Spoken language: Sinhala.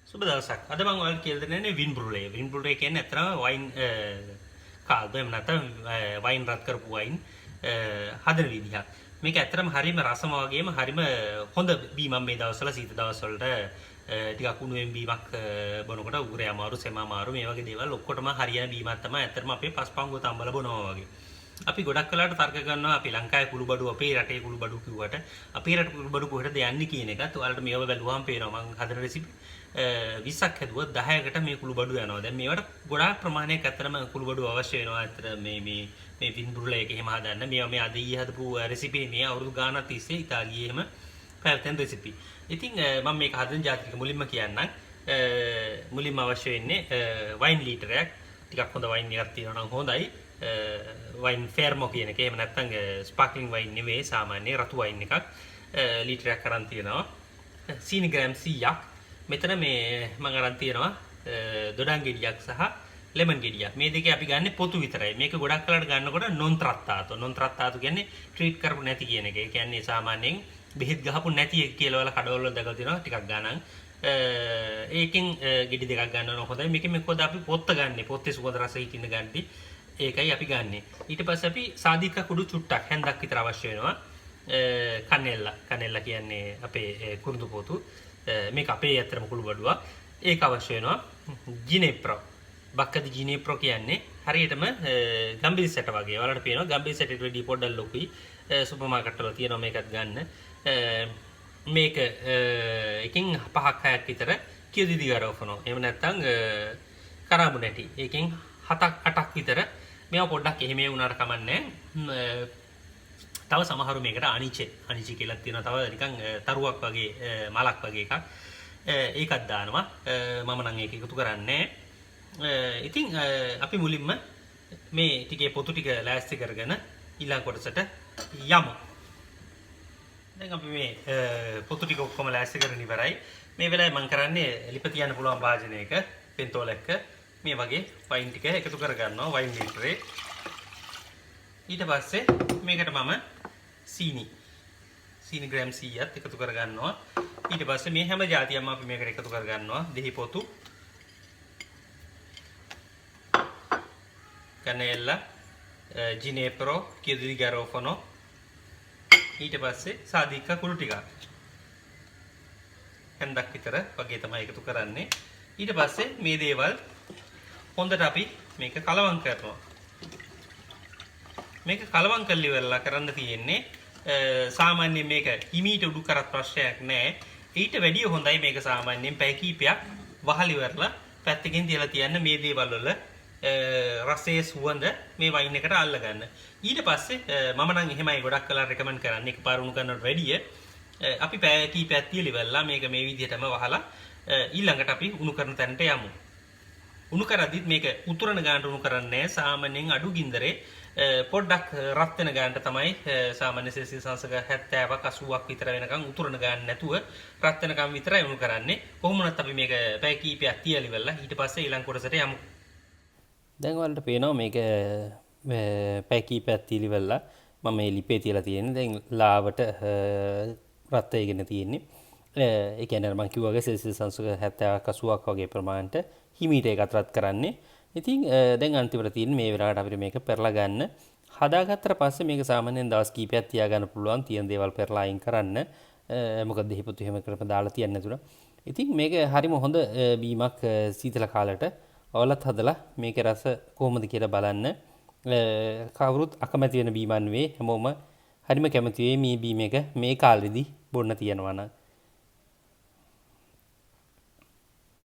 සුබ දවසක්. අද මම ඔයාලට කියලා දෙන්නේ වින් බ්‍රූලේ. වින් බ්‍රූලේ කියන්නේ අතරම වයින් කාල්ද එහෙම නැත්නම් වයින් රත් කරපු වයින් හදන විදිහක්. මේක ඇත්තටම හරිම රසම වගේම හරිම හොඳ බීමක් මේ දවස්වල සීත දවස්වලට ටිකක් උණුවෙන් බීමක් බොනකොට උගුරේ අමාරු සෙම අමාරු මේ වගේ දේවල් ඔක්කොටම හරියන බීමක් තමයි ඇත්තටම අපේ පස්පංගුව තම්බල බොනවා වගේ. අපි ගොඩක් වෙලාවට තර්ක කරනවා අපි ලංකාවේ කුළුබඩු අපේ රටේ කුළුබඩු කිව්වට අපේ රටේ කුළුබඩු කොහෙටද යන්නේ කියන එකත් ඔයාලට මේව බැලුවාම පේනවා මම හදන රෙසිපි 20ක් හැදුවොත් 10කට මේ කුළුබඩු යනවා. දැන් මේවට ගොඩාක් ප්‍රමාණයක් ඇත්තටම කුළුබඩු අවශ්‍ය වෙනවා. ඇත්තට මේ වින් බ්‍රූලේ එක එහෙම හදන්න. මේවා මේ අද ඊයේ හදපු රෙසිපි මේ අවුරුදු ගානක් තිස්සේ ඉතාලියේ එහෙම පැවැත්වෙන රෙසිපි. ඉතින් මම මේක හදන ජාතික මුලින්ම කියන්නම්. මුලින්ම අවශ්‍ය වෙන්නේ වයින් ලීටරයක්. ටිකක් හොඳ වයින් එකක් තියෙනවා නම් හොඳයි. වයින් ෆෙර්මෝ කියන එක. එහෙම නැත්නම් ස්පාර්ක්ලින් වයින් නෙවෙයි සාමාන්‍ය රතු වයින් එකක්. ලීටරයක් අරන් තියෙනවා. සීනි ග්‍රෑම් 100ක්. මෙතන මේ මම අරන් තියෙනවා දොඩම් ගෙඩියක් සහ ලෙමන් ගෙඩියක්. මේ දෙකේ අපි ගන්න පොතු විතරයි. මේක ගොඩක් කලකට ගන්නකොට නොන් ත්‍රත්තාතු. නොන් ත්‍රත්තාතු කියන්නේ ට්‍රීට් කරපු නැති කියන එක. ඒ කියන්නේ සාමාන්‍යයෙන් බෙහෙත් ගහපු නැති එක කියලා වල කඩවල වල දැකලා තියෙනවා ටිකක් ගණන්. ඒකෙන් ගෙඩි දෙකක් ගන්නවා හොඳයි. මේකෙන් මොකද අපි පොත්ත ගන්නෙ. පොත්තේ සුවඳ රස හිටින්න ගන්නටි. ඒකයි අපි ගන්නෙ. ඊට පස්සේ අපි සාදික කුඩු චුට්ටක් හැන්දක් විතර අවශ්‍ය වෙනවා. කනෙල්ලා කියන්නේ අපේ කුරුඳු පොතු. මේක අපේ ඇත්තටම කුළුබඩුවක්. ඒක අවශ්‍ය වෙනවා. ජිනේප්‍රෝ. බක්කදි ජිනේප්‍රෝ කියන්නේ හරියටම ගම්බිලි සැට වගේ. ඔයාලට පේනවා ගම්බිලි සැටේට වැඩි පොඩ්ඩක් ලොකුයි. සුපර් මාකට් වල තියෙනවා මේකත් ගන්න. මේක එකකින් 5ක් 6ක් විතර කියදිදි ගරවනවා. එහෙම නැත්නම් කරාඹු නැටි. එකකින් 7ක් 8ක් විතර මේවා පොඩ්ඩක් එහෙම වුණාට කමන්නේ. තව සමහරු මේකට අනිචි කියලා තියෙනවා. තව නිකන් තරුවක් වගේ මලක් වගේ එකක්. ඒකත් දානවා. මම නම් ඒක එකතු කරන්නේ. ඉතින් අපි මුලින්ම මේ ටිකේ පොතු ටික ලෑස්ති කරගෙන ඊළඟ කොටසට යමු. දැන් අපි මේ පොතු ටික ඔක්කොම ලෑස්ති කරගෙන ඉවරයි. මේ වෙලාවේ මම කරන්නේ ලිප තියන්න පුළුවන් භාජනයක පෙන්තෝලයක මේ වගේ වයින් ටික එකතු කර ගන්නවා වයින් ලීටරේ. ඊට පස්සේ මේකට මම සීනි ග්‍රෑම් 100ක් එකතු කර ගන්නවා. ඊට පස්සේ මේ හැම જાතියක්ම අපි මේකට එකතු කර ගන්නවා. දෙහි පොතු, කනෙල්ලා, ජිනේප්‍රෝ, කියදිදි ගාරෝෆනෝ. ඊට පස්සේ සාදික කුළු ටිකක්. හැන්දක් විතර වගේ තමයි එකතු කරන්නේ. ඊට පස්සේ මේ දේවල් හොඳට අපි මේක කලවම් කරනවා. මේක කලවම් කරලි වෙලා කරන්න තියෙන්නේ සාමාන්‍යයෙන් මේක හිමීට උඩු කරත් ප්‍රශ්නයක් නැහැ. ඊට වැඩිය හොඳයි මේක සාමාන්‍යයෙන් පැය කීපයක් වහලි වෙරලා පැත්තකින් තියලා තියන්න මේ දේවල් වල රසයේ සුවඳ මේ වයින් එකට අල්ල ගන්න. ඊට පස්සේ මම නම් එහෙමයි ගොඩක් කලර් රෙකමන්ඩ් කරන්නේ. එකපාර උණු කරනවට වැඩිය අපි පැය කීපයක් තියලි වෙලා මේක මේ විදිහටම වහලා ඊළඟට අපි උණු කරන තැනට යමු. උණු කරද්දිත් මේක උතුරන ගානට උණු කරන්නේ නැහැ. සාමාන්‍යයෙන් අඩු ගින්දරේ පොඩ්ඩක් රත් වෙන ගානට තමයි සාමාන්‍ය සෙල්සියස් අංශක 70ක් 80ක් විතර වෙනකන් උතුරන ගාන නැතුව රත් වෙනකන් විතරයි උණු කරන්නේ. කොහොම වුණත් අපි මේක පැය කීපයක් තියලි වෙලා ඊට පස්සේ ඊළඟ කොටසට යමු. දැන් ඔයාලට පේනවා මේක පැය කීපයක් තියලි වෙලා මම මේ ලිපේ තියලා තියෙන්නේ. දැන් ලාවට රත් වෙගෙන තියෙන්නේ. ඒ කියන්නේ මම කිව්වා වගේ සෙල්සියස් අංශක 70ක් 80ක් වගේ ප්‍රමාණයට හිමීට ඒකත් රත් කරන්නේ. ඉතින් දැන් අන්තිමට තියෙන්නේ මේ වෙලාවට අපිට මේක පෙරලා ගන්න. හදාගත්තට පස්සේ මේක සාමාන්‍යයෙන් දවස් කීපයක් තියාගන්න පුළුවන්. තියෙන දේවල් පෙරලා අයින් කරන්න. මොකද දෙහිපොතු එහෙම කරපම දාලා තියන්න නැතුණා. ඉතින් මේක හරිම හොඳ බීමක් සීතල කාලයට ඔයාලත් හදලා මේකේ රස කොහොමද කියලා බලන්න. කවුරුත් අකමැති වෙන බීමක් නෙවෙයි. හැමෝම හරිම කැමති වෙයි මේ බීම එක මේ කාලෙදි බොන්න තියනවා නම්.